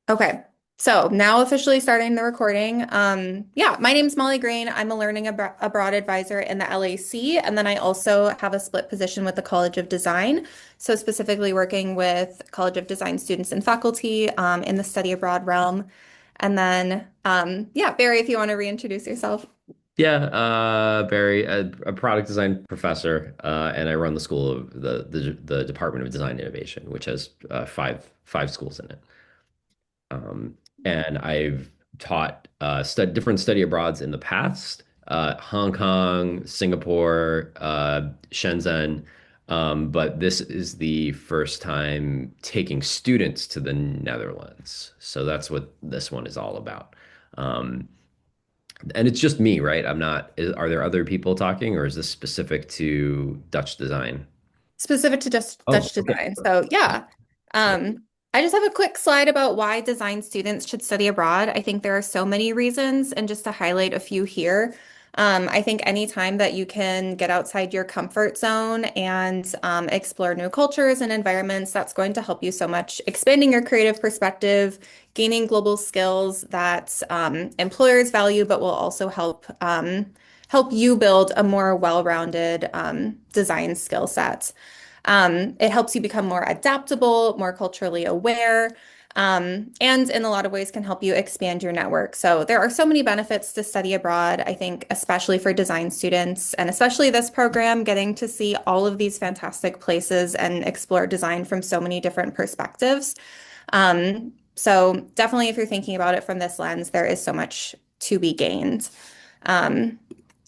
Okay. So now officially starting the recording. Yeah, my name's Molly Green. I'm a learning abroad advisor in the LAC, and then I also have a split position with the College of Design. So specifically working with College of Design students and faculty in the study abroad realm. And then, yeah, Barry, if you want to reintroduce yourself. Yeah, Barry, a product design professor, and I run the school of the Department of Design Innovation, which has five schools in it. And I've taught different study abroads in the past, Hong Kong, Singapore, Shenzhen, but this is the first time taking students to the Netherlands. So that's what this one is all about. Um, And it's just me, right? Are there other people talking, or is this specific to Dutch design? Specific to just Oh, Dutch okay. design. So yeah, Yeah. I just have a quick slide about why design students should study abroad. I think there are so many reasons, and just to highlight a few here, I think anytime that you can get outside your comfort zone and explore new cultures and environments, that's going to help you so much, expanding your creative perspective, gaining global skills that employers value, but will also help you build a more well-rounded design skill set. It helps you become more adaptable, more culturally aware, and in a lot of ways can help you expand your network. So there are so many benefits to study abroad, I think, especially for design students, and especially this program, getting to see all of these fantastic places and explore design from so many different perspectives. So definitely, if you're thinking about it from this lens, there is so much to be gained. Um,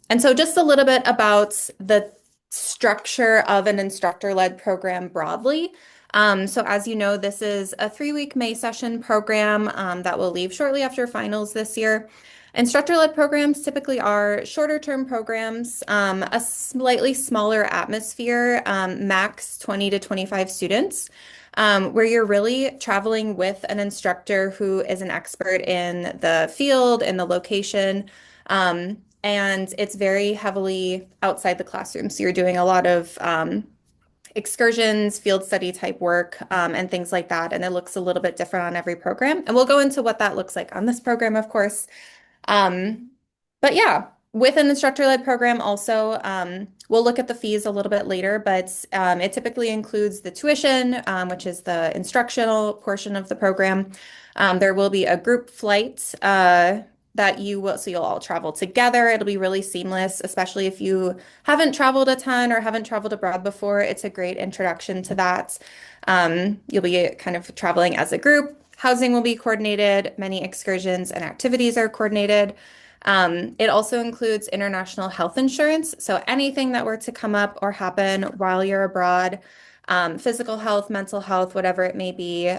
and so just a little bit about the structure of an instructor-led program broadly. So as you know, this is a 3-week May session program that will leave shortly after finals this year. Instructor-led programs typically are shorter term programs, a slightly smaller atmosphere, max 20 to 25 students, where you're really traveling with an instructor who is an expert in the field, in the location. And it's very heavily outside the classroom. So you're doing a lot of excursions, field study type work, and things like that. And it looks a little bit different on every program. And we'll go into what that looks like on this program, of course. Um, but yeah, with an instructor-led program also, we'll look at the fees a little bit later, but it typically includes the tuition, which is the instructional portion of the program. There will be a group flight that you will, so you'll all travel together. It'll be really seamless, especially if you haven't traveled a ton or haven't traveled abroad before. It's a great introduction to that. You'll be kind of traveling as a group. Housing will be coordinated. Many excursions and activities are coordinated. It also includes international health insurance. So anything that were to come up or happen while you're abroad, physical health, mental health, whatever it may be,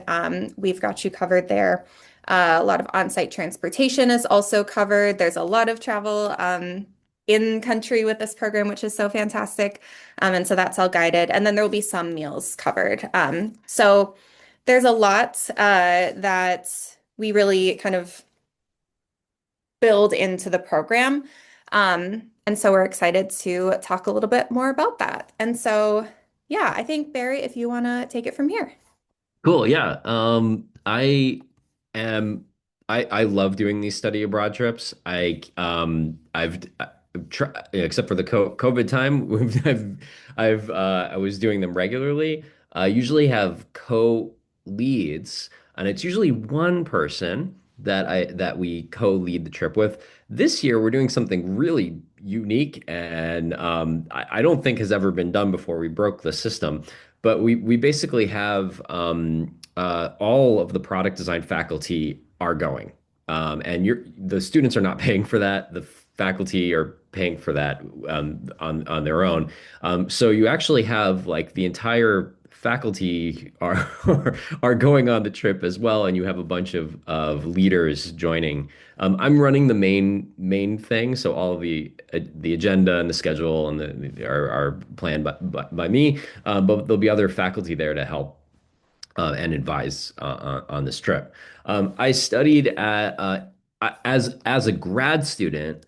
we've got you covered there. A lot of on-site transportation is also covered. There's a lot of travel in country with this program, which is so fantastic. And so that's all guided. And then there will be some meals covered. So there's a lot that we really kind of build into the program. And so we're excited to talk a little bit more about that. And so, yeah, I think Barry, if you want to take it from here. Cool. Yeah. Am I love doing these study abroad trips. Except for the COVID time, I was doing them regularly. I usually have co-leads, and it's usually one person that we co-lead the trip with. This year, we're doing something really unique, and I don't think has ever been done before. We broke the system, but we basically have all of the product design faculty are going, and the students are not paying for that. The faculty are paying for that on their own. So you actually have like the entire faculty are going on the trip as well, and you have a bunch of leaders joining. I'm running the main thing, so all of the agenda and the schedule and are planned by me. But there'll be other faculty there to help and advise on this trip. I studied as a grad student.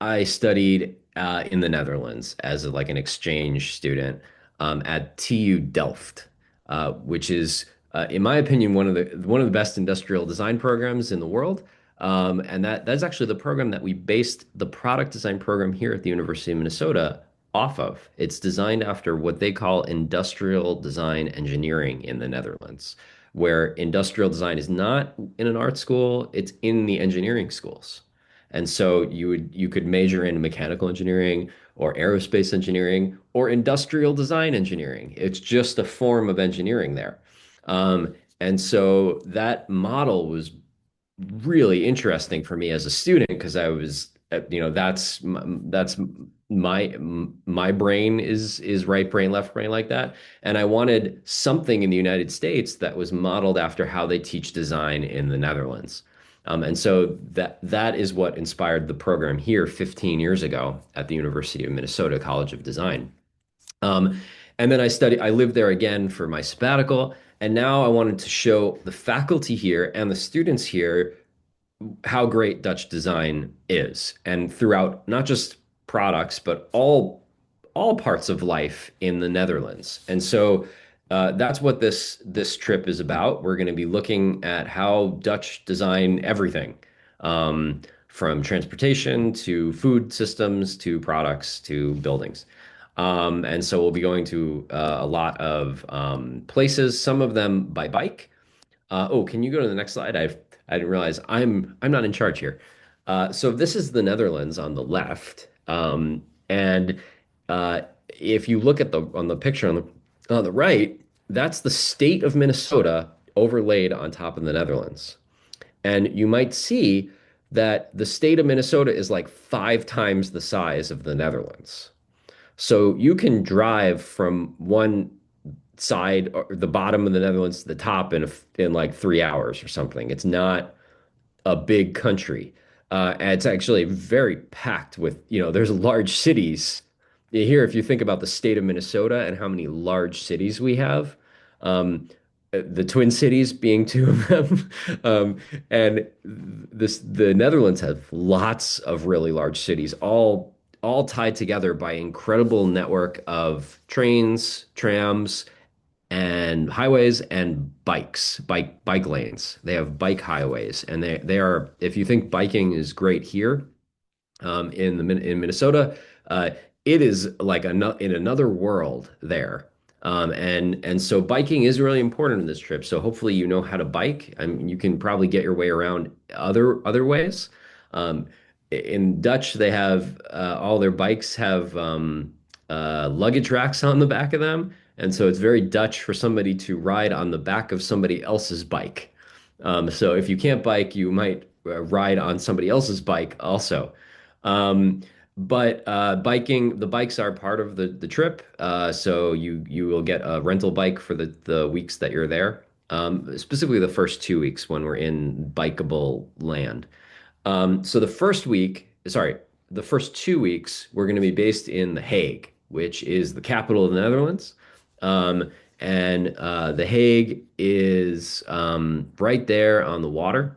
I studied in the Netherlands as like an exchange student at TU Delft, which is in my opinion, one of the best industrial design programs in the world. And that's actually the program that we based the product design program here at the University of Minnesota off of. It's designed after what they call industrial design engineering in the Netherlands, where industrial design is not in an art school, it's in the engineering schools. And so you could major in mechanical engineering or aerospace engineering or industrial design engineering. It's just a form of engineering there. And so that model was really interesting for me as a student because I was, that's my brain is right brain, left brain like that. And I wanted something in the United States that was modeled after how they teach design in the Netherlands. And so that is what inspired the program here 15 years ago at the University of Minnesota College of Design. Um, and then I lived there again for my sabbatical. And now I wanted to show the faculty here and the students here how great Dutch design is, and throughout not just products, but all parts of life in the Netherlands. And so that's what this trip is about. We're going to be looking at how Dutch design everything, from transportation to food systems to products to buildings. And so we'll be going to a lot of places, some of them by bike. Oh, can you go to the next slide? I didn't realize I'm not in charge here. So this is the Netherlands on the left, and if you look at the on the picture on the right, that's the state of Minnesota overlaid on top of the Netherlands. And you might see that the state of Minnesota is like 5 times the size of the Netherlands. So you can drive from one side or the bottom of the Netherlands to the top in like 3 hours or something. It's not a big country. And it's actually very packed with, there's large cities. Here, if you think about the state of Minnesota and how many large cities we have, um, the Twin Cities being two of them, and the Netherlands have lots of really large cities, all tied together by incredible network of trains, trams, and highways and bike lanes. They have bike highways, and they are. If you think biking is great here, in Minnesota, it is like in another world there. And so biking is really important in this trip. So hopefully you know how to bike. I mean, you can probably get your way around other ways. Um, in Dutch, they have all their bikes have luggage racks on the back of them. And so it's very Dutch for somebody to ride on the back of somebody else's bike. So if you can't bike, you might ride on somebody else's bike also. Um, but the bikes are part of the trip. So you will get a rental bike for the weeks that you're there. Specifically the first 2 weeks when we're in bikeable land. So the first 2 weeks, we're going to be based in The Hague, which is the capital of the Netherlands. And The Hague is right there on the water.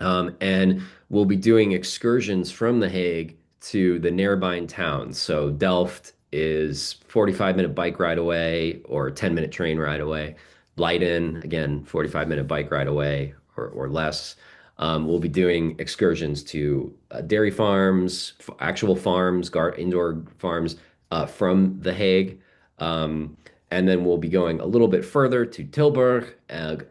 And we'll be doing excursions from The Hague to the nearby towns. So Delft is 45-minute bike ride away or 10-minute train ride away. Leiden, again, 45-minute bike ride away or less. We'll be doing excursions to dairy farms, actual farms, indoor farms from The Hague. And then we'll be going a little bit further to Tilburg,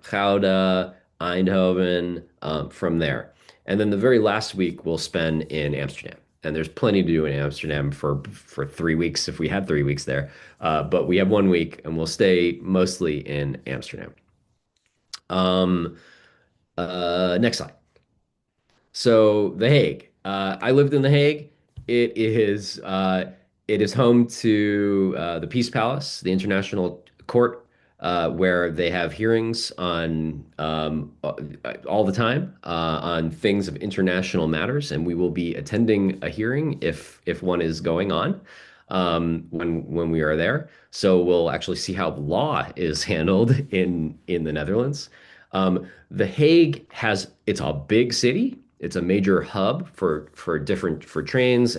Gouda, Eindhoven, from there. And then the very last week we'll spend in Amsterdam. And there's plenty to do in Amsterdam for 3 weeks if we had 3 weeks there. But we have 1 week and we'll stay mostly in Amsterdam. Um, Next slide. So The Hague. I lived in The Hague. It is uh, it is home to the Peace Palace, the International Court, where they have hearings on all the time on things of international matters, and we will be attending a hearing if one is going on when we are there. So we'll actually see how law is handled in the Netherlands. The Hague it's a big city. It's a major hub for trains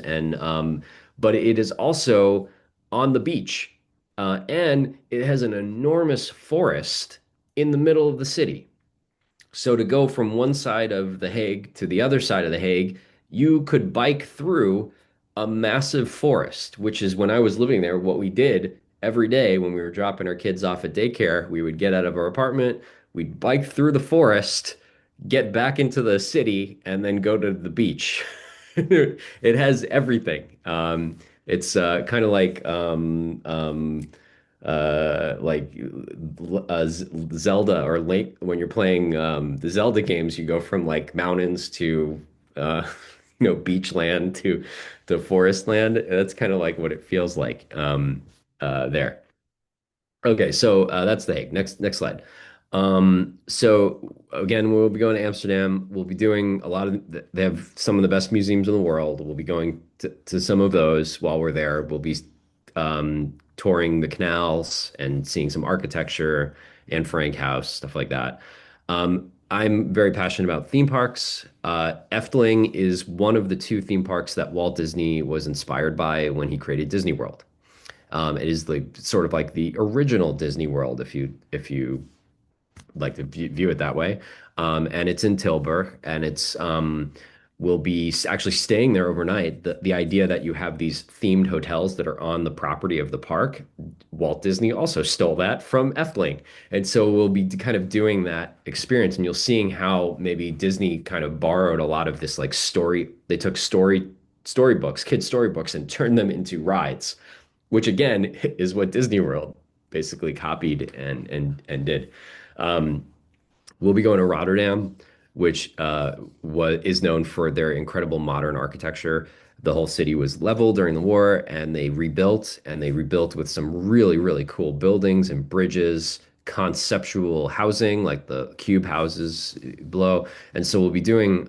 but it is also on the beach, and it has an enormous forest in the middle of the city. So to go from one side of The Hague to the other side of The Hague, you could bike through a massive forest, which is when I was living there, what we did every day when we were dropping our kids off at daycare, we would get out of our apartment, we'd bike through the forest, get back into the city, and then go to the beach. It has everything. It's kind of like Zelda or Link when you're playing the Zelda games, you go from like mountains to uh, beach land to forest land. That's kind of like what it feels like there. Okay, so that's The Hague. Next slide. So again, we'll be going to Amsterdam. We'll be doing a lot of, they have some of the best museums in the world. We'll be going to some of those while we're there. We'll be touring the canals and seeing some architecture, Anne Frank House, stuff like that. I'm very passionate about theme parks. Efteling is one of the two theme parks that Walt Disney was inspired by when he created Disney World. It is the sort of like the original Disney World, if you like to view it that way. And it's in Tilburg, and we'll be actually staying there overnight. The idea that you have these themed hotels that are on the property of the park, Walt Disney also stole that from Efteling, and so we'll be kind of doing that experience, and you'll seeing how maybe Disney kind of borrowed a lot of this like story. They took storybooks, kids storybooks, and turned them into rides, which again is what Disney World basically copied and did. Um, we'll be going to Rotterdam, which is known for their incredible modern architecture. The whole city was leveled during the war, and they rebuilt with some really, really cool buildings and bridges, conceptual housing like the cube houses below. And so we'll be doing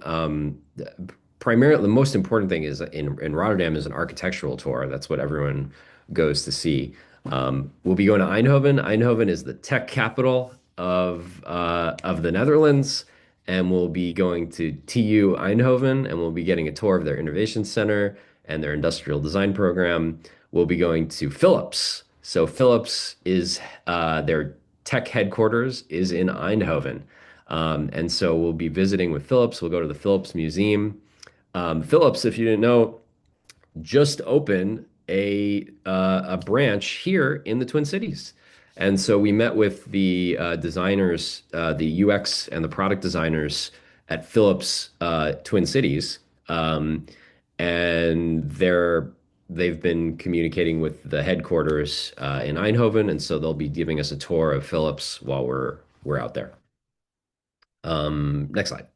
primarily the most important thing is in Rotterdam is an architectural tour. That's what everyone goes to see. We'll be going to Eindhoven. Eindhoven is the tech capital of the Netherlands, and we'll be going to TU Eindhoven, and we'll be getting a tour of their innovation center and their industrial design program. We'll be going to Philips. So Philips is their tech headquarters is in Eindhoven. And so we'll be visiting with Philips. We'll go to the Philips Museum. Philips, if you didn't know, just opened a branch here in the Twin Cities. And so we met with the designers, the UX and the product designers at Philips Twin Cities, and they've been communicating with the headquarters in Eindhoven, and so they'll be giving us a tour of Philips while we're out there. Next slide.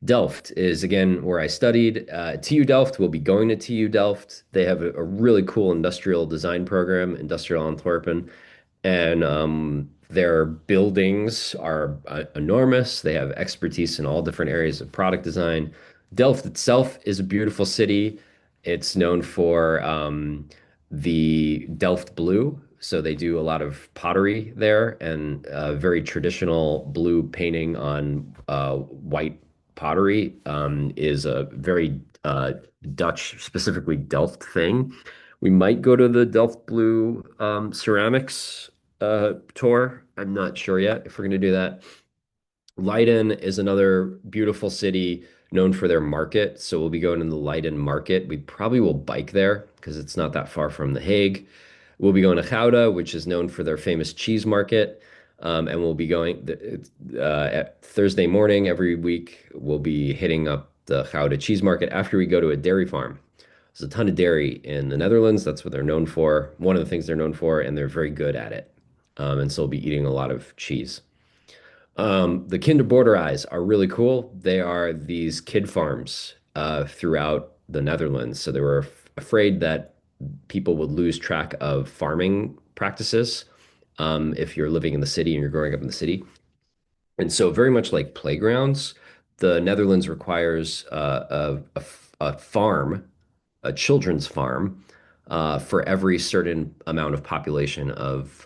Delft is again where I studied. TU Delft, will be going to TU Delft. They have a really cool industrial design program, Industrial Antwerpen, and their buildings are enormous. They have expertise in all different areas of product design. Delft itself is a beautiful city. It's known for the Delft blue. So they do a lot of pottery there and very traditional blue painting on white pottery is a very Dutch, specifically Delft thing. We might go to the Delft Blue ceramics tour. I'm not sure yet if we're going to do that. Leiden is another beautiful city known for their market. So we'll be going to the Leiden market. We probably will bike there because it's not that far from The Hague. We'll be going to Gouda, which is known for their famous cheese market. And we'll be going at Thursday morning every week. We'll be hitting up the Gouda cheese market after we go to a dairy farm. There's a ton of dairy in the Netherlands. That's what they're known for. One of the things they're known for, and they're very good at it. And so we'll be eating a lot of cheese. The Kinderboerderijs are really cool. They are these kid farms throughout the Netherlands. So they were afraid that people would lose track of farming practices if you're living in the city and you're growing up in the city. And so, very much like playgrounds, the Netherlands requires a farm, a children's farm, for every certain amount of population of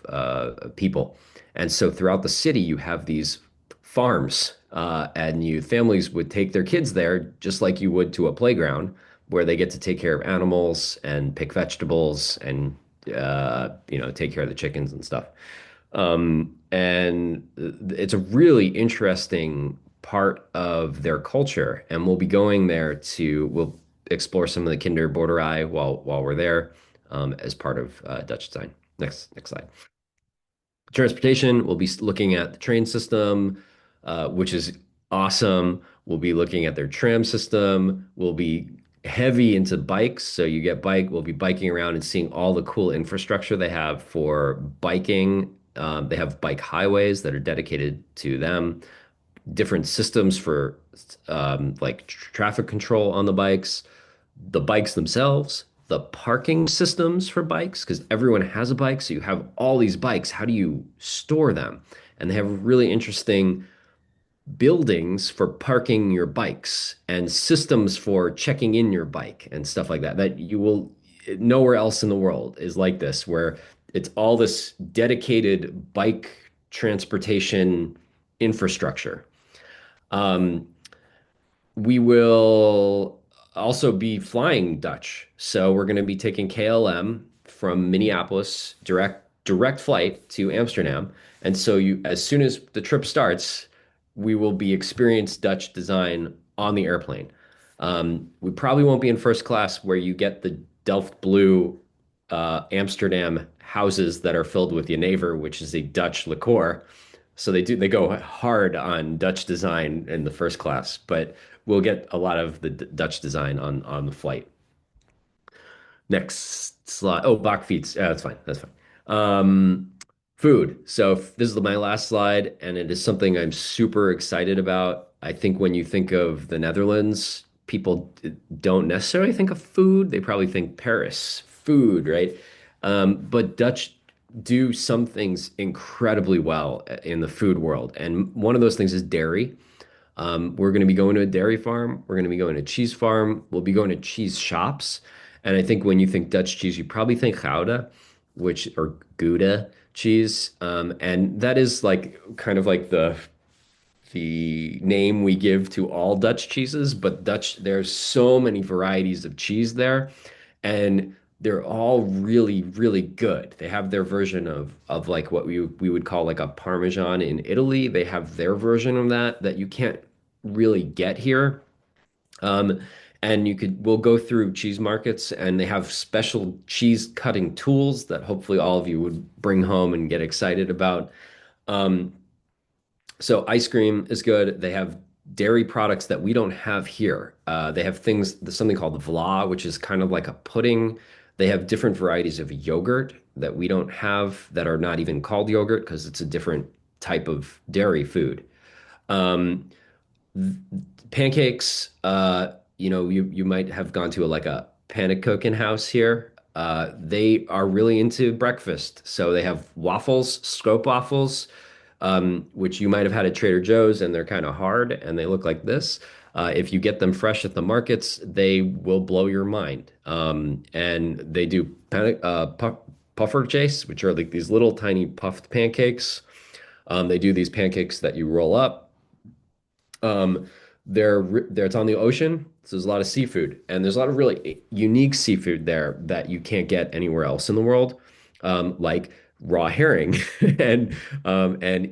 people. And so, throughout the city, you have these farms, and families would take their kids there just like you would to a playground, where they get to take care of animals and pick vegetables and take care of the chickens and stuff. And it's a really interesting part of their culture. And we'll be going there we'll explore some of the Kinderboerderij while we're there as part of Dutch design. Next slide. Transportation, we'll be looking at the train system, which is awesome. We'll be looking at their tram system. We'll be heavy into bikes. So you get we'll be biking around and seeing all the cool infrastructure they have for biking. They have bike highways that are dedicated to them, different systems for like traffic control on the bikes themselves, the parking systems for bikes, because everyone has a bike. So you have all these bikes. How do you store them? And they have really interesting buildings for parking your bikes and systems for checking in your bike and stuff like that, that you will nowhere else in the world is like this, where it's all this dedicated bike transportation infrastructure. Um, we will also be flying Dutch. So we're going to be taking KLM from Minneapolis, direct flight to Amsterdam. And so as soon as the trip starts, we will be experienced Dutch design on the airplane. We probably won't be in first class where you get the Delft Blue Amsterdam houses that are filled with Jenever, which is a Dutch liqueur. So they go hard on Dutch design in the first class, but we'll get a lot of the Dutch design on the flight. Next slide. Oh, bakfiets. That's fine. That's fine. Food. So this is my last slide, and it is something I'm super excited about. I think when you think of the Netherlands, people don't necessarily think of food. They probably think Paris, food, right? But Dutch do some things incredibly well in the food world. And one of those things is dairy. We're going to be going to a dairy farm. We're going to be going to a cheese farm. We'll be going to cheese shops. And I think when you think Dutch cheese, you probably think Gouda, or Gouda cheese. And that is like kind of like the name we give to all Dutch cheeses, but there's so many varieties of cheese there, and they're all really, really good. They have their version of like what we would call like a Parmesan in Italy. They have their version of that you can't really get here. Um, and we'll go through cheese markets, and they have special cheese cutting tools that hopefully all of you would bring home and get excited about. Um, so ice cream is good. They have dairy products that we don't have here. They have something called vla, which is kind of like a pudding. They have different varieties of yogurt that we don't have, that are not even called yogurt because it's a different type of dairy food. Um, Pancakes, you might have gone to like a Pannenkoeken house here. They are really into breakfast. So they have waffles, stroopwafels, which you might have had at Trader Joe's, and they're kind of hard and they look like this. If you get them fresh at the markets, they will blow your mind. And they do puffertjes, which are like these little tiny puffed pancakes. They do these pancakes that you roll up. Um, it's on the ocean, so there's a lot of seafood, and there's a lot of really unique seafood there that you can't get anywhere else in the world, like raw herring and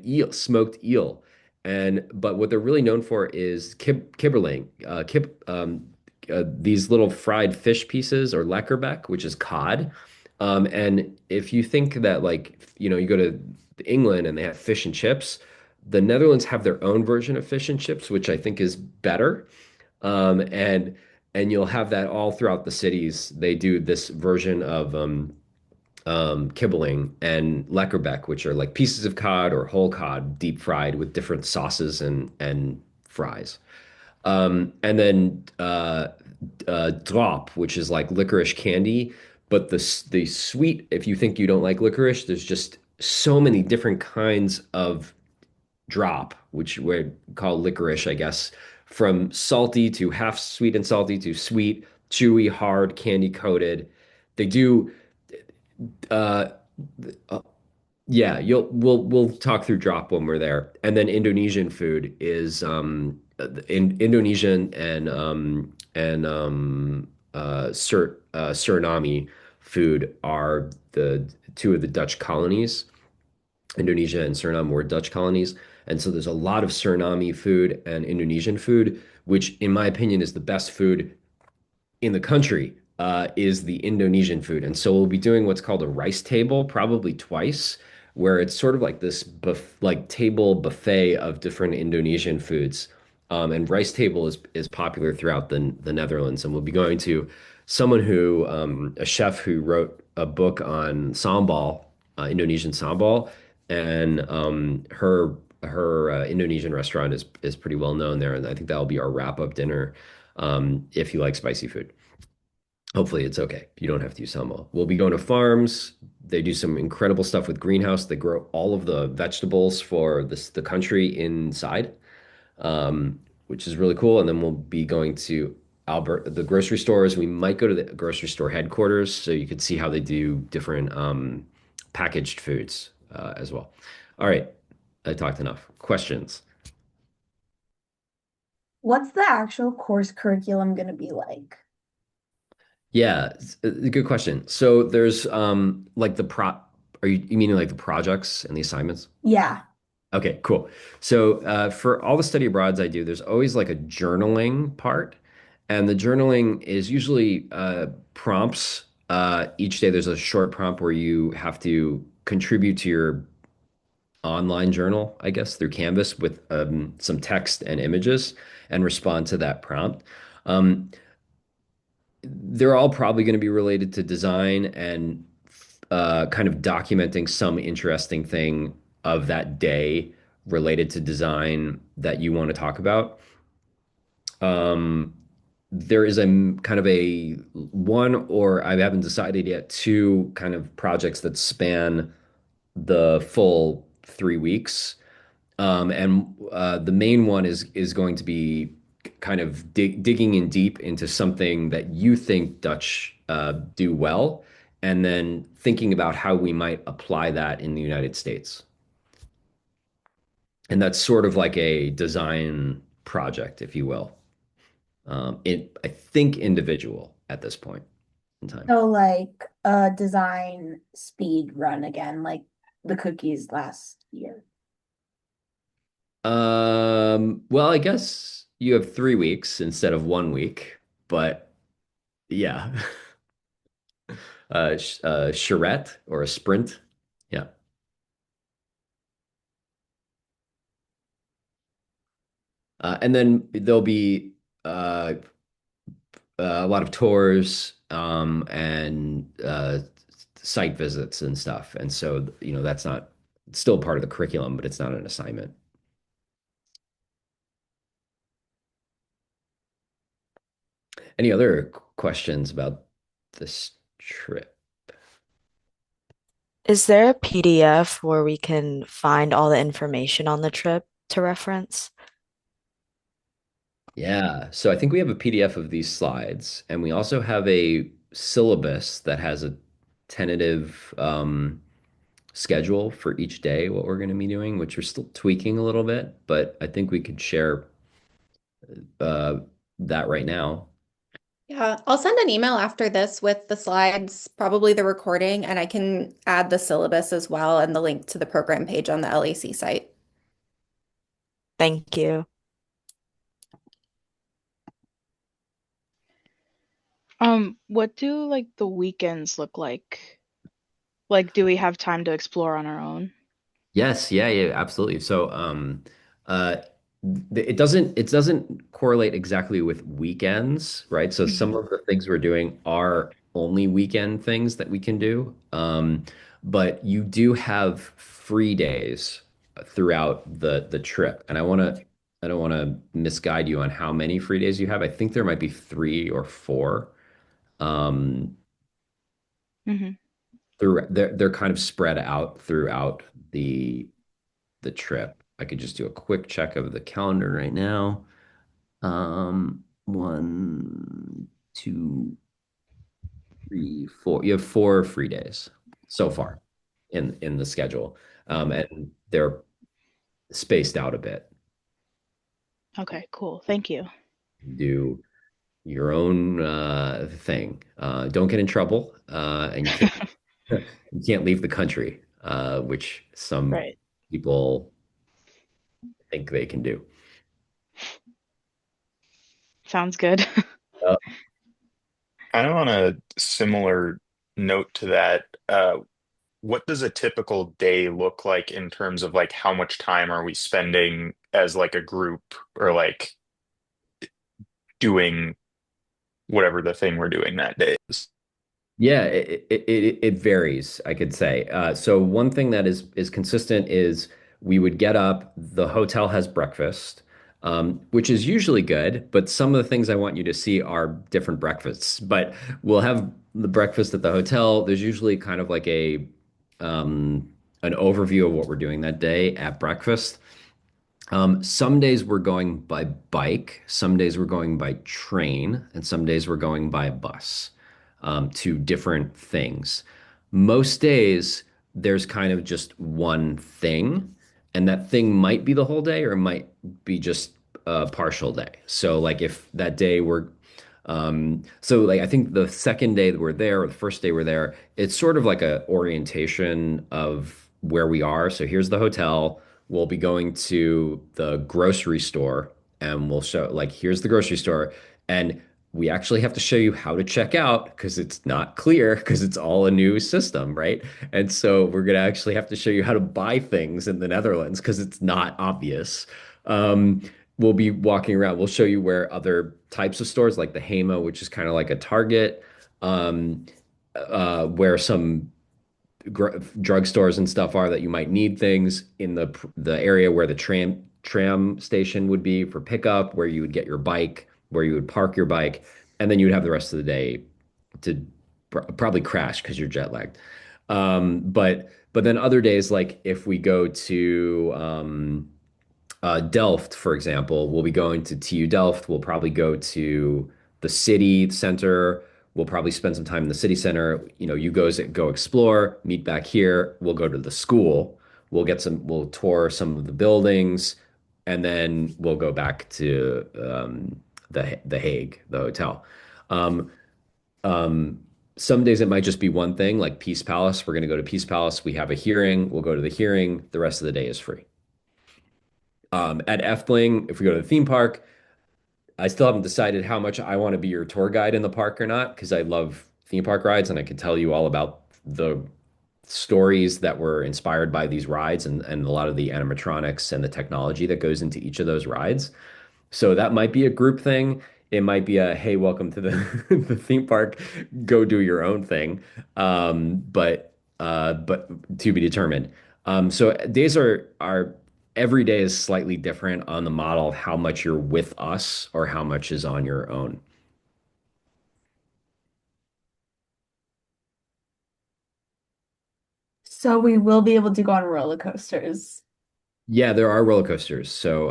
eel, smoked eel, but what they're really known for is kibberling, these little fried fish pieces, or lekkerbek, which is cod. And if you think that, like, you go to England and they have fish and chips, the Netherlands have their own version of fish and chips, which I think is better. And you'll have that all throughout the cities. They do this version of kibbeling and lekkerbek, which are like pieces of cod or whole cod deep fried with different sauces and fries. And then drop, which is like licorice candy. But the sweet, if you think you don't like licorice, there's just so many different kinds of drop, which we call licorice, I guess, from salty to half sweet and salty to sweet, chewy, hard, candy coated. They do uh, uh, yeah, we'll talk through drop when we're there. And then Indonesian food is in Indonesian and Suriname food are the two of the Dutch colonies. Indonesia and Suriname were Dutch colonies. And so there's a lot of Suriname food and Indonesian food, which, in my opinion, is the best food in the country, is the Indonesian food. And so we'll be doing what's called a rice table, probably twice, where it's sort of like this like table buffet of different Indonesian foods. And rice table is popular throughout the Netherlands. And we'll be going to someone who, a chef who wrote a book on sambal, Indonesian sambal, and her Indonesian restaurant is pretty well known there. And I think that'll be our wrap-up dinner, if you like spicy food. Hopefully it's okay. You don't have to use sambal. We'll be going to farms. They do some incredible stuff with greenhouse. They grow all of the vegetables for the country inside, which is really cool. And then we'll be going to the grocery stores. We might go to the grocery store headquarters so you could see how they do different packaged foods as well. All right, I talked enough. Questions? What's the actual course curriculum going to be like? Yeah, a good question. So there's like the are you meaning like the projects and the assignments? Yeah. Okay, cool. So for all the study abroads I do, there's always like a journaling part. And the journaling is usually prompts. Each day there's a short prompt where you have to contribute to your online journal, I guess, through Canvas with some text and images and respond to that prompt. Um, they're all probably going to be related to design and kind of documenting some interesting thing of that day related to design that you want to talk about. Um, there is a kind of a one, or I haven't decided yet, two kind of projects that span the full 3 weeks. And the main one is going to be kind of digging in deep into something that you think Dutch do well, and then thinking about how we might apply that in the United States. And that's sort of like a design project, if you will. I think individual at this point in time. So like a design speed run again, like the cookies last year. Well, I guess you have 3 weeks instead of 1 week, but yeah. Charrette or a sprint. Yeah. And then there'll be a lot of tours and site visits and stuff. And so, that's not it's still part of the curriculum, but it's not an assignment. Any other questions about this trip? Is there a PDF where we can find all the information on the trip to reference? Yeah, so I think we have a PDF of these slides, and we also have a syllabus that has a tentative schedule for each day, what we're going to be doing, which we're still tweaking a little bit, but I think we could share uh, that right now. Yeah, I'll send an email after this with the slides, probably the recording, and I can add the syllabus as well and the link to the program page on the LAC site. Thank you. What do like the weekends look like? Like, do we have time to explore on our own? Yes, yeah, yeah, absolutely. So, uh, it doesn't correlate exactly with weekends, right? So some Hmm. of the things we're doing are only weekend things that we can do. But you do have free days throughout the trip. And I don't want to misguide you on how many free days you have. I think there might be 3 or 4. Um, Hmm. they're kind of spread out throughout the trip. I could just do a quick check of the calendar right now. 1, 2, 3, 4. You have 4 free days so far in the schedule, and they're spaced out a bit. Okay, cool. Thank you. Do your own thing. Don't get in trouble, and you can't you can't leave the country. which some Right. people think they can do. Sounds good. Uh, Kind of on a similar note to that, what does a typical day look like in terms of like how much time are we spending as like a group or like doing whatever the thing we're doing that day is? Yeah, it varies, I could say. So one thing that is consistent is we would get up, the hotel has breakfast, which is usually good, but some of the things I want you to see are different breakfasts. But we'll have the breakfast at the hotel. There's usually kind of like a an overview of what we're doing that day at breakfast. Some days we're going by bike, some days we're going by train, and some days we're going by bus to different things. Most days there's kind of just one thing, and that thing might be the whole day or it might be just a partial day. So, like if that day we're so like I think the second day that we're there or the first day we're there, it's sort of like a orientation of where we are. So here's the hotel. We'll be going to the grocery store and we'll show like here's the grocery store and we actually have to show you how to check out because it's not clear because it's all a new system, right? And so we're gonna actually have to show you how to buy things in the Netherlands because it's not obvious. Um, we'll be walking around. We'll show you where other types of stores, like the Hema, which is kind of like a Target, um, where some drugstores and stuff are that you might need things in the area where the tram station would be for pickup, where you would get your bike, where you would park your bike, and then you would have the rest of the day to probably crash because you're jet lagged. But then other days, like if we go to Delft, for example, we'll be going to TU Delft. We'll probably go to the city center. We'll probably spend some time in the city center. You know, you go explore, meet back here. We'll go to the school. We'll tour some of the buildings, and then we'll go back to the Hague, the hotel. Um, some days it might just be one thing, like Peace Palace. We're going to go to Peace Palace. We have a hearing. We'll go to the hearing. The rest of the day is free. At Efteling, if we go to the theme park, I still haven't decided how much I want to be your tour guide in the park or not, because I love theme park rides and I can tell you all about the stories that were inspired by these rides and a lot of the animatronics and the technology that goes into each of those rides. So that might be a group thing. It might be a, hey, welcome to the the theme park. Go do your own thing. But to be determined. So days are every day is slightly different on the model of how much you're with us or how much is on your own. So we will be able to go on roller coasters. Yeah, there are roller coasters. So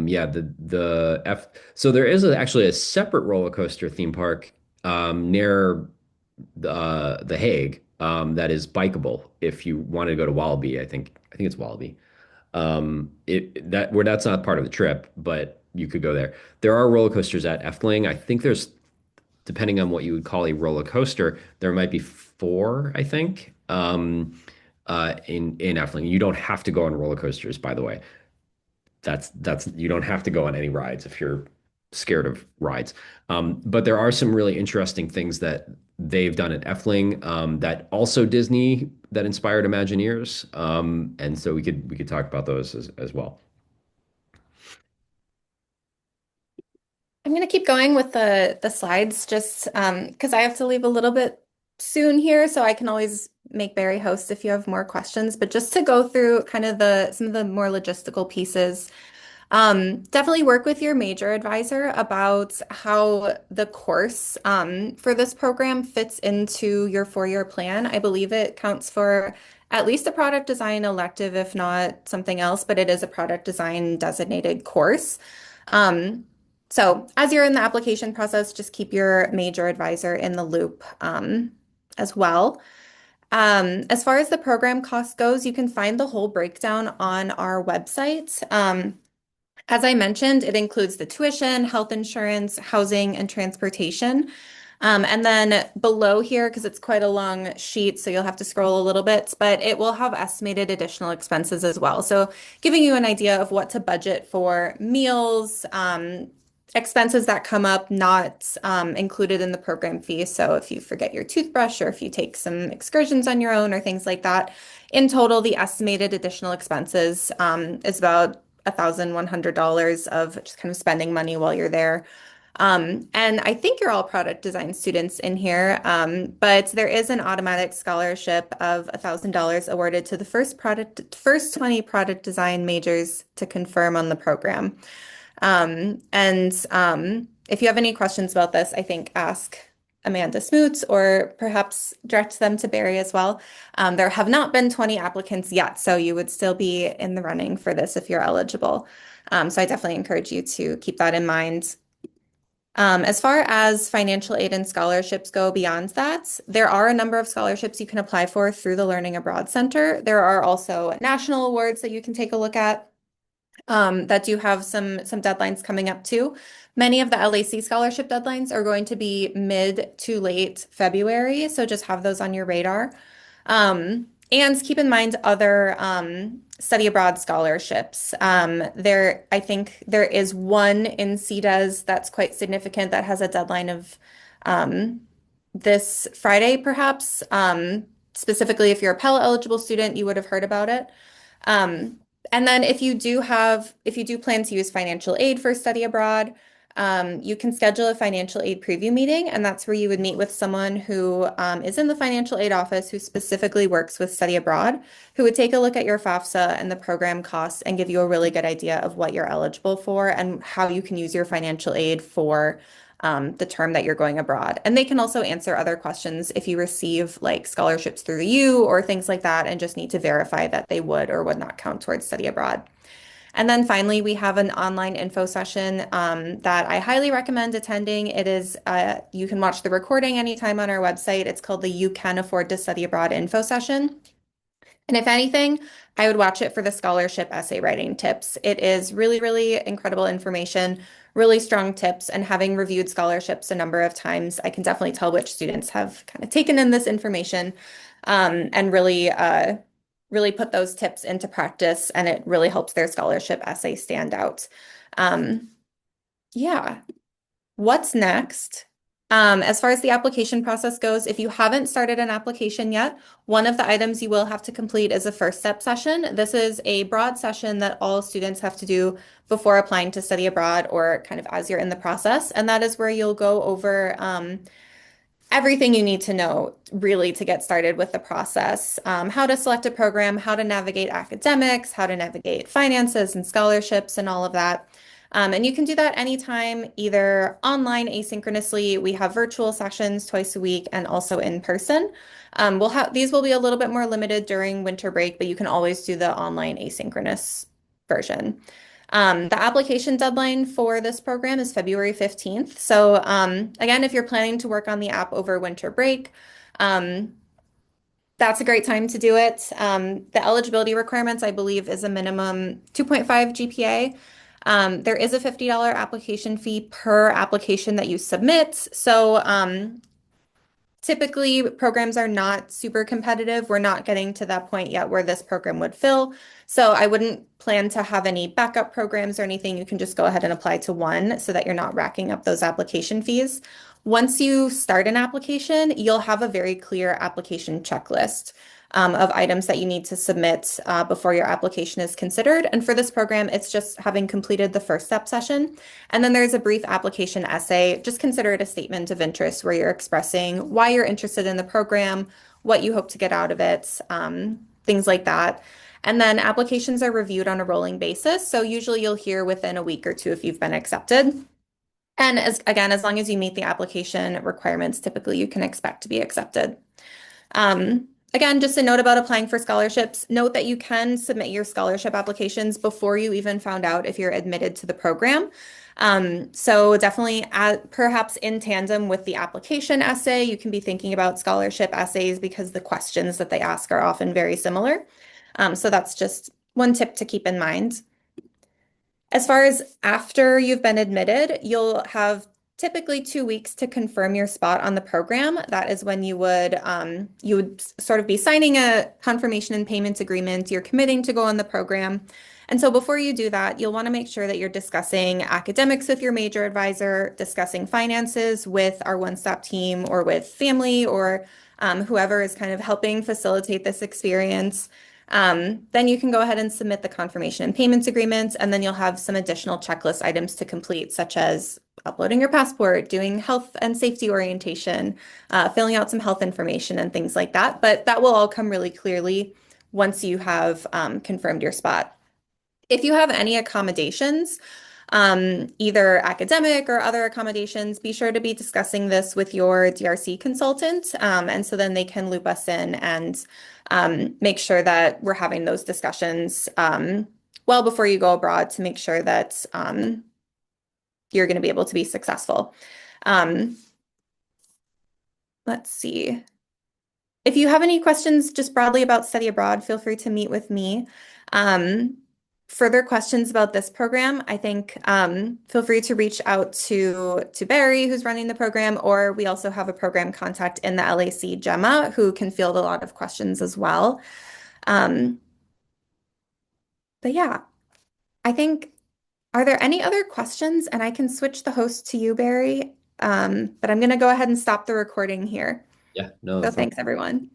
yeah, the F so there is actually a separate roller coaster theme park near the Hague that is bikeable if you want to go to Wallaby. I think it's Wallaby. It that where that's not part of the trip, but you could go there. There are roller coasters at Efteling. I think there's depending on what you would call a roller coaster, there might be four, I think, in Efteling. You don't have to go on roller coasters, by the way. That's you don't have to go on any rides if you're scared of rides. But there are some really interesting things that they've done at Efteling that also Disney that inspired Imagineers. And so we could talk about those as well. I'm gonna keep going with the slides just because I have to leave a little bit soon here, so I can always make Barry host if you have more questions. But just to go through kind of the some of the more logistical pieces. Definitely work with your major advisor about how the course for this program fits into your four-year plan. I believe it counts for at least a product design elective, if not something else, but it is a product design designated course. Um, so as you're in the application process, just keep your major advisor in the loop as well. As far as the program cost goes, you can find the whole breakdown on our website. As I mentioned, it includes the tuition, health insurance, housing, and transportation. And then below here, because it's quite a long sheet, so you'll have to scroll a little bit, but it will have estimated additional expenses as well. So giving you an idea of what to budget for meals, expenses that come up not included in the program fee. So if you forget your toothbrush or if you take some excursions on your own or things like that, in total, the estimated additional expenses is about $1,100 of just kind of spending money while you're there. And I think you're all product design students in here, but there is an automatic scholarship of $1,000 awarded to the first 20 product design majors to confirm on the program. If you have any questions about this, I think ask Amanda Smoots or perhaps direct them to Barry as well. There have not been 20 applicants yet, so you would still be in the running for this if you're eligible. So I definitely encourage you to keep that in mind. As far as financial aid and scholarships go beyond that, there are a number of scholarships you can apply for through the Learning Abroad Center. There are also national awards that you can take a look at that do have some deadlines coming up too. Many of the LAC scholarship deadlines are going to be mid to late February, so just have those on your radar. And keep in mind other study abroad scholarships. I think there is one in CDES that's quite significant that has a deadline of this Friday, perhaps. Specifically, if you're a Pell eligible student, you would have heard about it. And then if you do plan to use financial aid for study abroad, you can schedule a financial aid preview meeting, and that's where you would meet with someone who is in the financial aid office who specifically works with study abroad, who would take a look at your FAFSA and the program costs and give you a really good idea of what you're eligible for and how you can use your financial aid for the term that you're going abroad. And they can also answer other questions if you receive like scholarships through the U or things like that and just need to verify that they would or would not count towards study abroad. And then finally, we have an online info session that I highly recommend attending. It is, you can watch the recording anytime on our website. It's called the You Can Afford to Study Abroad info session. And if anything, I would watch it for the scholarship essay writing tips. It is really, really incredible information, really strong tips, and having reviewed scholarships a number of times, I can definitely tell which students have kind of taken in this information and really put those tips into practice, and it really helps their scholarship essay stand out. Yeah. What's next? As far as the application process goes, if you haven't started an application yet, one of the items you will have to complete is a first step session. This is a broad session that all students have to do before applying to study abroad or kind of as you're in the process. And that is where you'll go over everything you need to know really to get started with the process. How to select a program, how to navigate academics, how to navigate finances and scholarships and all of that. And you can do that anytime, either online asynchronously. We have virtual sessions twice a week and also in person. These will be a little bit more limited during winter break, but you can always do the online asynchronous version. The application deadline for this program is February 15th. So again, if you're planning to work on the app over winter break, that's a great time to do it. The eligibility requirements, I believe, is a minimum 2.5 GPA. There is a $50 application fee per application that you submit. So typically, programs are not super competitive. We're not getting to that point yet where this program would fill. So I wouldn't plan to have any backup programs or anything. You can just go ahead and apply to one so that you're not racking up those application fees. Once you start an application, you'll have a very clear application checklist of items that you need to submit before your application is considered. And for this program, it's just having completed the first step session. And then there's a brief application essay. Just consider it a statement of interest where you're expressing why you're interested in the program, what you hope to get out of it, things like that. And then applications are reviewed on a rolling basis. So usually you'll hear within a week or two if you've been accepted. And as long as you meet the application requirements, typically you can expect to be accepted. Again, just a note about applying for scholarships. Note that you can submit your scholarship applications before you even found out if you're admitted to the program. So definitely perhaps in tandem with the application essay, you can be thinking about scholarship essays because the questions that they ask are often very similar. So that's just one tip to keep in mind. As far as after you've been admitted, you'll have typically 2 weeks to confirm your spot on the program. That is when you would sort of be signing a confirmation and payment agreement. You're committing to go on the program. And so before you do that, you'll want to make sure that you're discussing academics with your major advisor, discussing finances with our one-stop team or with family or whoever is kind of helping facilitate this experience. Then you can go ahead and submit the confirmation and payments agreement, and then you'll have some additional checklist items to complete, such as uploading your passport, doing health and safety orientation, filling out some health information and things like that. But that will all come really clearly once you have confirmed your spot. If you have any accommodations, either academic or other accommodations, be sure to be discussing this with your DRC consultant. And so then they can loop us in and make sure that we're having those discussions well before you go abroad to make sure that you're going to be able to be successful. Let's see. If you have any questions just broadly about study abroad, feel free to meet with me. Further questions about this program, I think feel free to reach out to Barry, who's running the program, or we also have a program contact in the LAC, Gemma, who can field a lot of questions as well. But yeah, I think, are there any other questions? And I can switch the host to you, Barry, but I'm going to go ahead and stop the recording here. Yeah, no, So thanks, everyone.